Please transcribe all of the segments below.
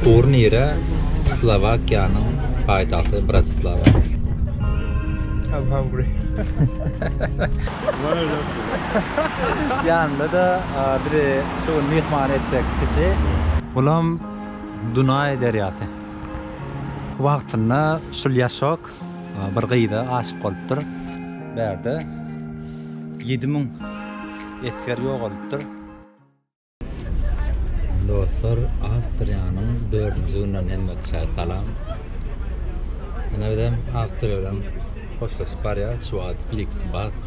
Turnire Slovakia'nın paytaxtı Bratislava. I'm hungry. Yanında da bir şu mihman edecek kişi. Ulan Dunay deryası. Vaktinde Şulyaşok bir gıyda aşık oluptur. Berdi 7000 etker yok oluptur. Dostlar, Avstriya'nın 4. günden hemmet şartkalam. Ana bilem Avstriya bilen hoşlaşıp var ya şu an Flixbus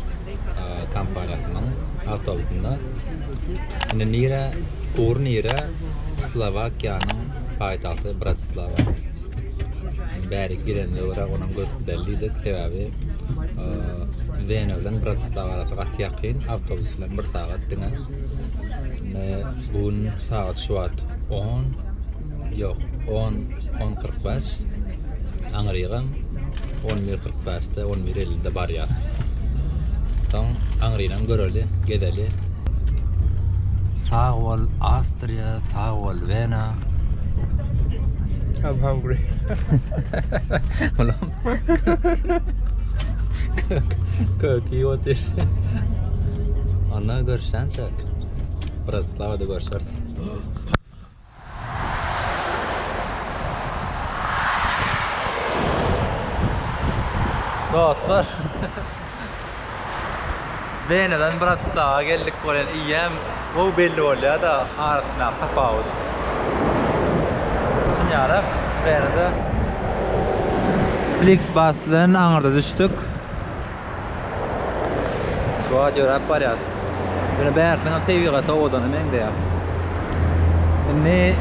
kampanyasının avtobusunda. Nire Slovakia'nın paytaxtı Bratislava. Bärik girende ora onun götürdüldü sebebi Vena bilen Bratislava arasında ýakyn avtobus bilen 1 saat diňe. Bugün saat şu an 10:45 Angrýan 11:45'te 11:50'de barýar. Taň Angrýan göreli, gedeli. Sağ ol Avstriya, sağ ol Vena. I'm hungry. Ulan. Köki otur. Ana görüşensek. Bratislava'da görüşürüz. Dostlar. Vena'dan Bratislava'ya geldik böyle iyiyim. Bu belli oluyor da ardından tafavut. Şimdi yarab Vena'da Flixbus'dan Angar'da düştük. Şu an görüp var ya. Böyle bärkden tebigatda odanı mende ya. Ne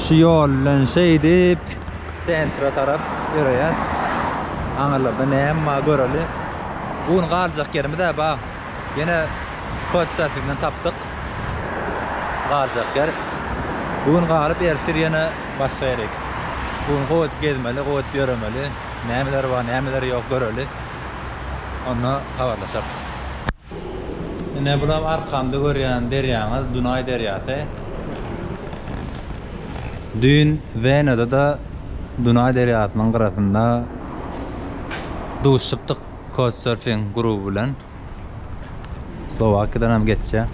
şu yollan şey deyip sentra taraf görüyor. Angarlarda näme göreli. Bugün galjak yerimize bak. Yine Couchsurfing'den tapdık. Galjak yer. Bugün galyp ertir yine başga ýerek. Bugün goýup gezmeli, goýup ýöremeli. Nämeler bar, nämeler ýok göreli. Onda habarlaşap. Ne bulam arkamda görýän derýaňyz Dunay derýasy. Dün Vena'da da Dunay derýasynyň gyrasynda duşupdyk Couchsurfing grubu bilen. Slovakiýadan hem geçýär.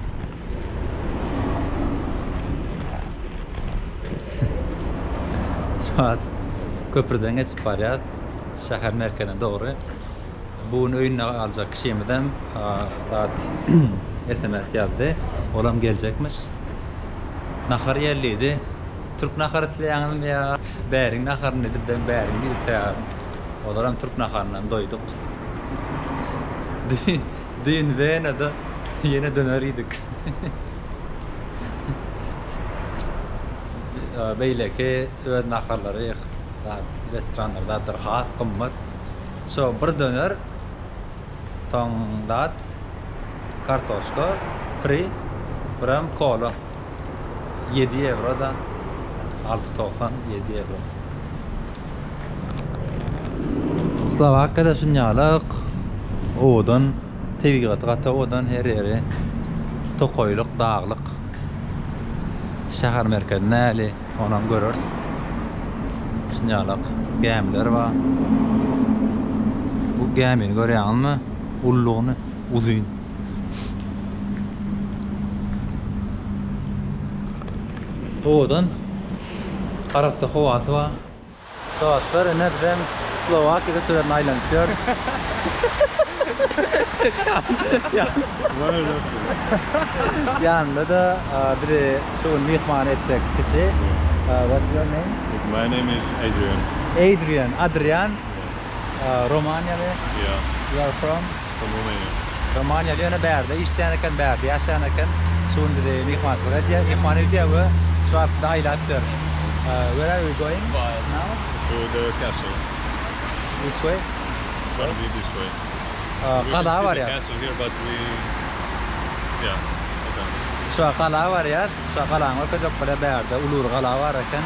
Şu an köprüden geçip barýar. Şäher merkezine dogry. Bugün öýüne aljak kişimden saat SMS ýazdy. Olam geljekmiş. Nahar ýerliydi. Türk nahar etleýäňim ýa bäriň naharyny edip ben bäriň edip ýa. Olaram Türk naharyndan doýduk. Dün Vena'da yine döner yedik. Beýleki öýet naharlary restoranlarda darhat gymmat. So bir döner Tongdat kartoşka free biram kola 7 eurodan 6.90 7 euro. Slovakiýada şunýalyk odan tebigat gata odan her ýere tokoýluk daglyk şäher merkezine näli onan görürs. Şunýalyk gemler bar. Bu gemini görýärmi? Ullugyny uzyn. Odan qarapsa howasy bar. Saatlar nebden Slovakiýada türen aylanýar. Yanında da bir şu mihman edecek kişi. What's your name? My name is Adrian. Adrian. Romanya mı? Yeah, You are from? from Romania. Romanya diyor ne berde, işleyenken berde, yaşayanken şimdi de mihmansızlık ediyor, mihman ediyor ve şu an aylattır. Where are you going now? To the castle. Which way? It's gonna be this way. We Kala can var see ya. the castle here, but yeah. Okay. Şu an kala var ya, şu an kalan var kızak böyle berde, ulur kala var iken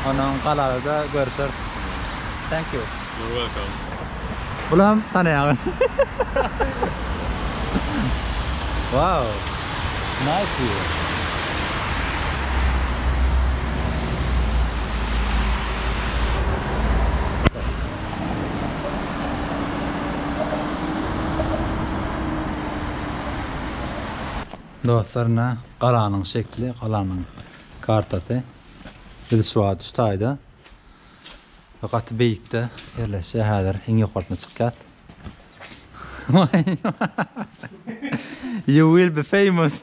onun kalalı da görüşür. Thank you. You're welcome. Ulan tanıyan. Wow. Nice view. Dostlarına qalanın şekli, qalanın kartası. Bir suat üstayda. Fakat beyikte yerleşe hadir. En yukarıdına çıkat. You will be famous.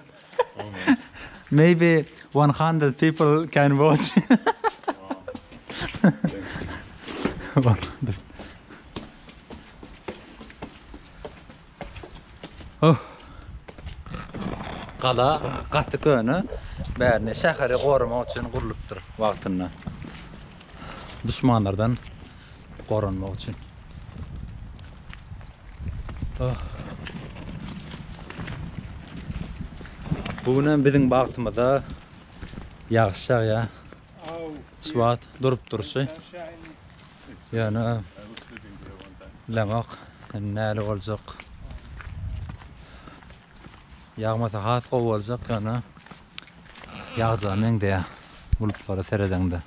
Maybe 100 people can watch. 100. Oh. Qala qatı könü bärine şäheri gorumak üçin gurulypdyr wagtynda. Düşmanlardan korunmak üçün. Oh. Bugün bizim wagtymyzda ýagşy ýa. Suat durup durşy. Yani lamak näle boljak. Yağmasa hat gowy boljak ýa-ni ýagja meňde bulutlara seredeňde.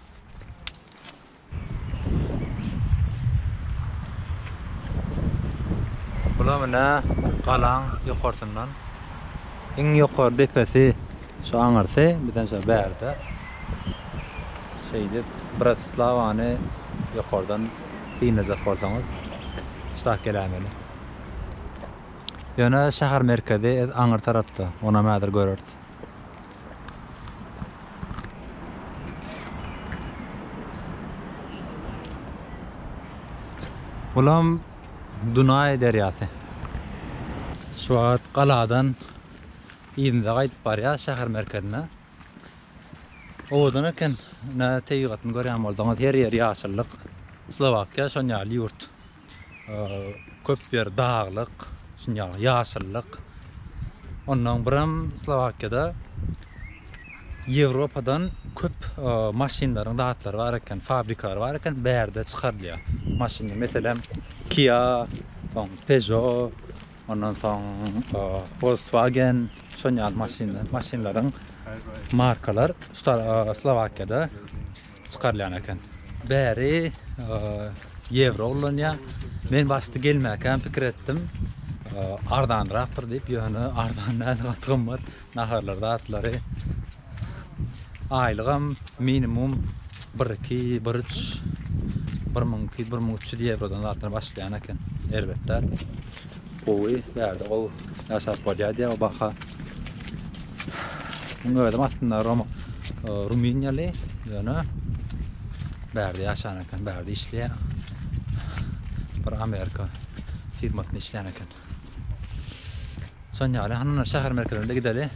Bular mena qalan ýokartyndan iň ýokary depesi şu aňarsy bizden şu bärde şeýdip Bratislavany ýokardan ýyňyza bolsaňyz şeýle gelämeli. Ýöne şäher merkezi aňyr tarapda, ona mädir görürdi. Bulam Dunay deryasy. Şuat qaladan ýyňyza gaýdyp barýar şäher merkezine. Odan eken nä teýgatyn görýän bolsaňyz her ýer ýaşyllyk. Slovakiýa şonýaly ýurt. Köp ýer daglyk, şonýaly ýaşyllyk. Ondan biram Slovakiýada Ýewropadan köp maşinlaryň datlary bar eken, fabrikalar bar eken, bärde çykarylýar. Maşina meselem Kia, Peugeot, ondan soň Volkswagen, şonýaly maşinlaryň markalar Slovakiýada çykarylýan eken. Bäri Ýewro bolýar. Men başda gelmäken pikir etdim. Ardanraktır diýip, ýöne ardan näde gatgym bar. Naharlar datlary. Aylygam minimum 1-2, 1-3 1.000-1.300 Ýewrodan zatlar başlaýan eken. Elbetde. Owy bärde gowy ýaşap bolýar diýip baha. Öňe aslında Ruminiýaly ýöne bärde ýaşan eken, bärde işleýär. Bir Amerika firmasyna işleýän eken. Şonýaly hanna şäher merkezlerine gideli.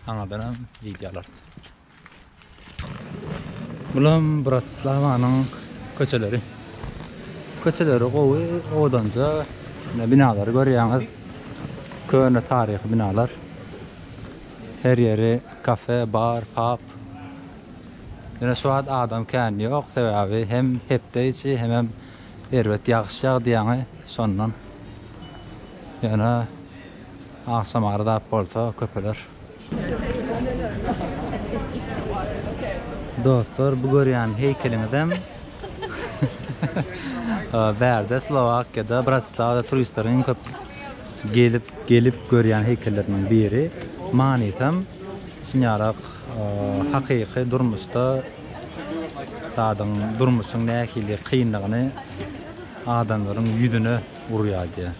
Aňadan videolar. Bulam Bratislavanyň köçeleri. Köçeleri gowy, odanca binalary görýäňiz. Köne taryhy binalar. Her ýeri kafe, bar, pub. Ýene şu an adam kän ýok, sebäbi hem hepde içi hem elbet ýagşy ýagdýany şondan. Ýene akşam arada bolsa köpeler. Dostlar, bu görýän heýkelimizem bärde Slovakiýada, Bratislavada turistleriň köp gelip görýän heýkelleriň biri. Maniýetem şunýarak hakyky durmuşda dadyň durmuşyň nähili kynlygyny adamlaryň ýüzüne urýar diýe.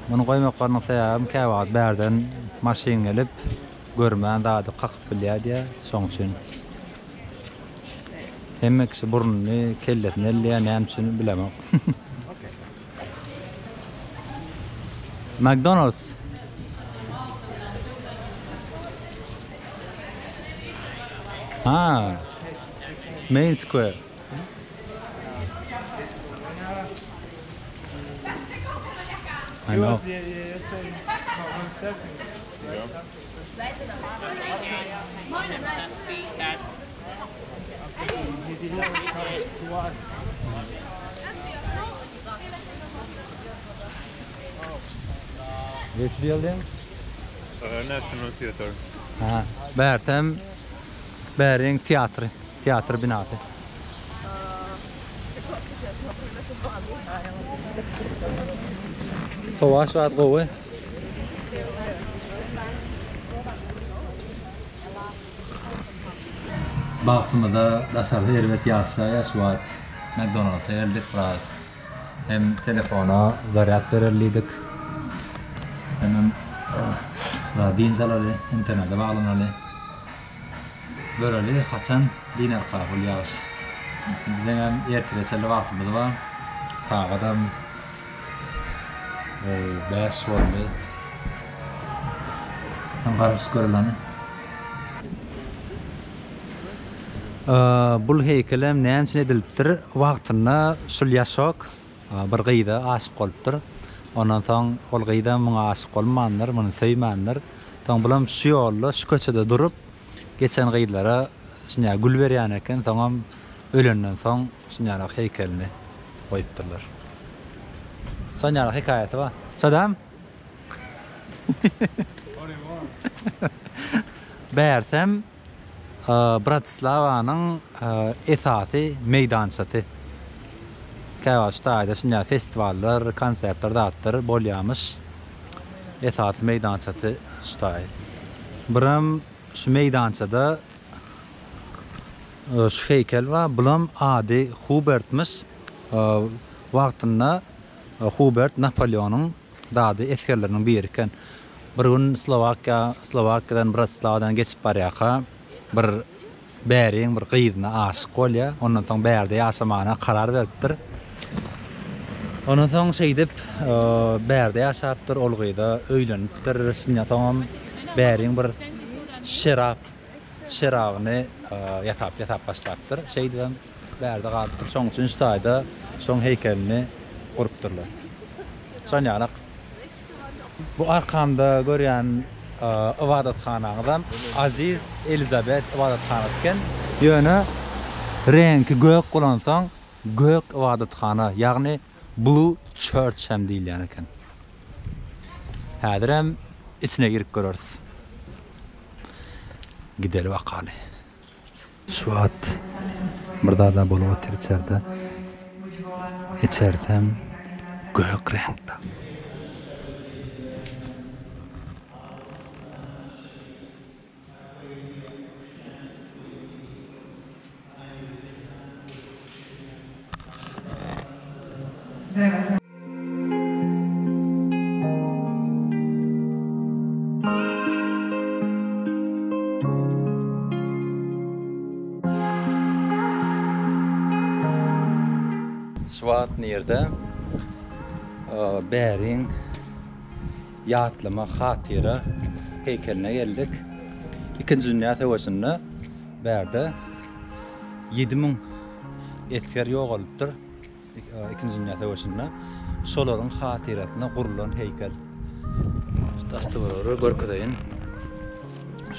Muny goýmaklaryň sebäbi käwagt bärden maşin gelip görmän dady qakyp bilýär diýe, şoň üçin. Hemme kişi burnuny kellesine ellýär, näme üçin bilemok. McDonald's. Ah, Main Square. I know. This building? National Theatre. Ha, bärtem bäriň teatr binasy. Hava şuat gowy. Baktığımda dasarda elbet yazsa Suat McDonald's'a geldik biraz. Hem telefona zaryat verirliydik. Hem radin zalalı, internete bağlanalı. Böyle Hasan diner kabul yaz. Bizden erteleseli vaktimiz var. Tağadan 5 oldu. Hem karışık görülen. Bul heykelem näme üçin edilipdir? Wagtyna şol ýaşak bir gyýda aşyk bolupdyr. Ondan soň ol gyýda muňa aşyk bolmandyr, muny söýmändir. Soň bilen şu ýolda, şu köçede durup geçen gyýlara şunja gül berýän eken, soňam ölenden soň şunja heykelini goýupdyrlar. Şonja hikaýaty bar. Şodam? Bärsem Bratislavanyň esasy meýdançaty. Käwagçda şunja festivallar, konsertler datdyr bolýarmyş. Esasy meýdançaty şuday. Biram şu meýdançada şu heykel var. Bulam ady Hubertmiş. Wagtynda Hubert Napoleonyň dady eskerlerinden biri eken. Bir gün Slovakiýadan Bratislavadan geçip barýaka bir bäriň bir gyýdyna aşyk bolýar. Ondan soň bärde ýaşamana karar beripdir. Ondan soň şeýdip bärde ýaşapdyr, ol gyýda öýlenipdir. Şunja tamam bäriň bir şerabyny ýatap başlapdyr. Şeýdem bärde galypdyr. Şoň üçin ştaýda şoň heykelini gurupdyrlar. Şonýalyk. Bu arkamda görýän ibadatxanaňyzdan Aziz Elizabeth ibadatxanasy eken. Ýöne rengi gök bolansaň gök ibadatxana, ýagny Blue Church hem diýilýän eken. Häzir hem içine girip görüriz. Gidelim bakaly. Suat mırdardan bolup otyr içeride. İçeride hem gök renkde. Suat nerde bäriň ýatlama hatyra heykeline geldik. İkinji dünýä sowuşynda bärde 7000 etker ýogalypdyr. İkinji dünýä sowuşynda şolaryň hatyrasyna gurulan heykel. Dastury görkedeýin.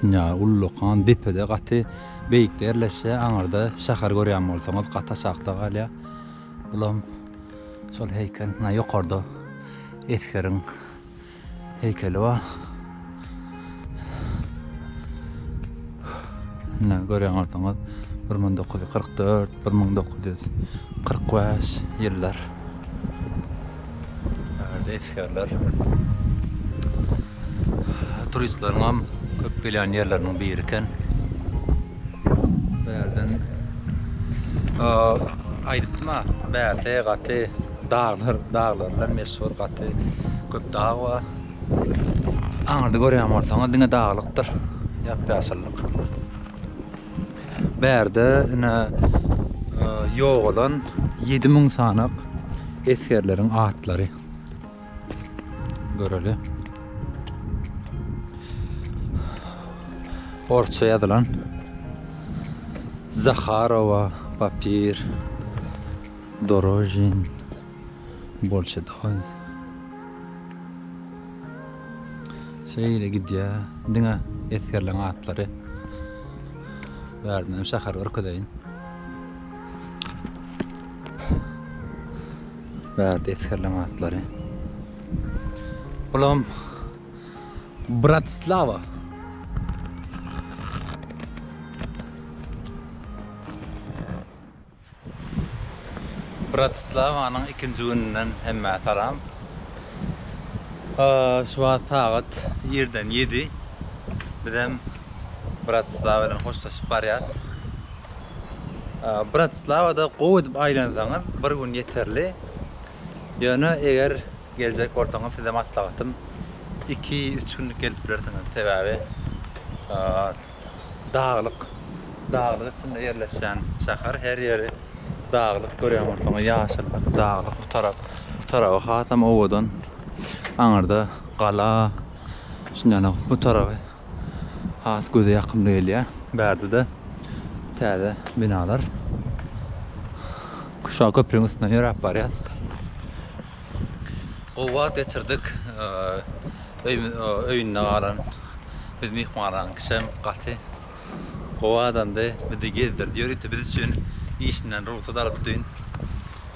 Şunja ullukan depede gaty beýikde ýerleşse, aňarda şäher görýän bolsaňyz gata sakda galýar. Bulam sol heykel, ýokarda eskeriň heykeli var. Görýän bolsaňyz 1944, 1945 ýyllar. Eskerler. Turistlaryň hem köp gelýän ýerleriň biri eken. Bärden aýdypdyma, bärde gaty dağlar bilen meşhur gaty köp dağ bar. Aňarda görýän bolsaňyz diňe dağlykdyr, ýap-ýaşyllyk. Bärde ýok olan 7000 sanyk eskerleriň atlary göreli. Orça ýazylan Zakharova, Papir, Dorojin, Bolşedoz. Şeýle gidýär, diňe eskerleriň atlary. Bärden şäher görkedeýin. Bärde eskerleriň atlary. Bulam Bratislava. Bratislavanyň ikinji güninden hemme taram. Şu saat ýerden 7. Bizem Bratislava bilen hoşlaşyp barýar. Bratislava'da gowy edip aýlansaňyz bir gün yeterli. Ýöne eger geljek bolsaňyz size maslahatym 2-3 günlük gelip bilersiňiz. Sebäbi dağlyk içinde yerleşen şahar, her ýeri dağlyk görýän bolsaňyz, ýaşyllyk, dağlyk, bu tarapy hatam owadan aňyrda gala, şundan bu tarapy has göze ýakyn gelýär. Bärde de täze binalar. Kuşa köprüň üstünden ýörüp barýar. Owa geçirdik. Öýünde galan biz mihmanlaryň kişem gaty. Owadan da bizi gezdirdi. Ýöretdi biz üçin işinden ruhsat alyp dün.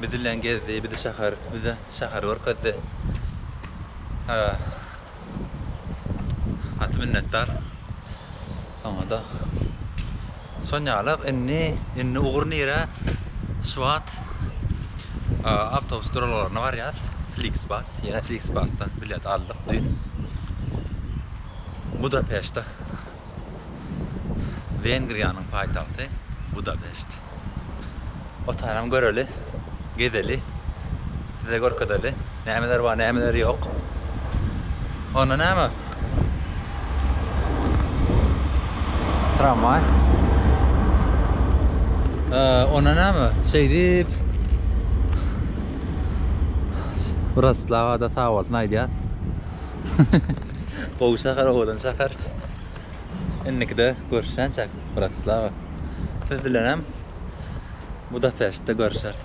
Biz bilen gezdi, bizi bize şahar görkezdi. Hat minnettar. Ama da son ýalyk inni ugurnira Suat avtobus duralaryna barýar. Flixbus, ýa Flixbus'tan bilet aldyk dün. Budapeşt'te. Vengriýanyň paýtagty Budapeşt. Otaram göreli, gezeli, size görkezeli. Nämeler bar, nämeler ýok. Ona näme? Tramvay. Ona näme? Şeýdip Bratislava'da sağolsun aýdýar. Gowy şahar, owadan şahar. Ennekide görüşensek Bratislava. Siz bilenem Budapeşt'te görüşeriz.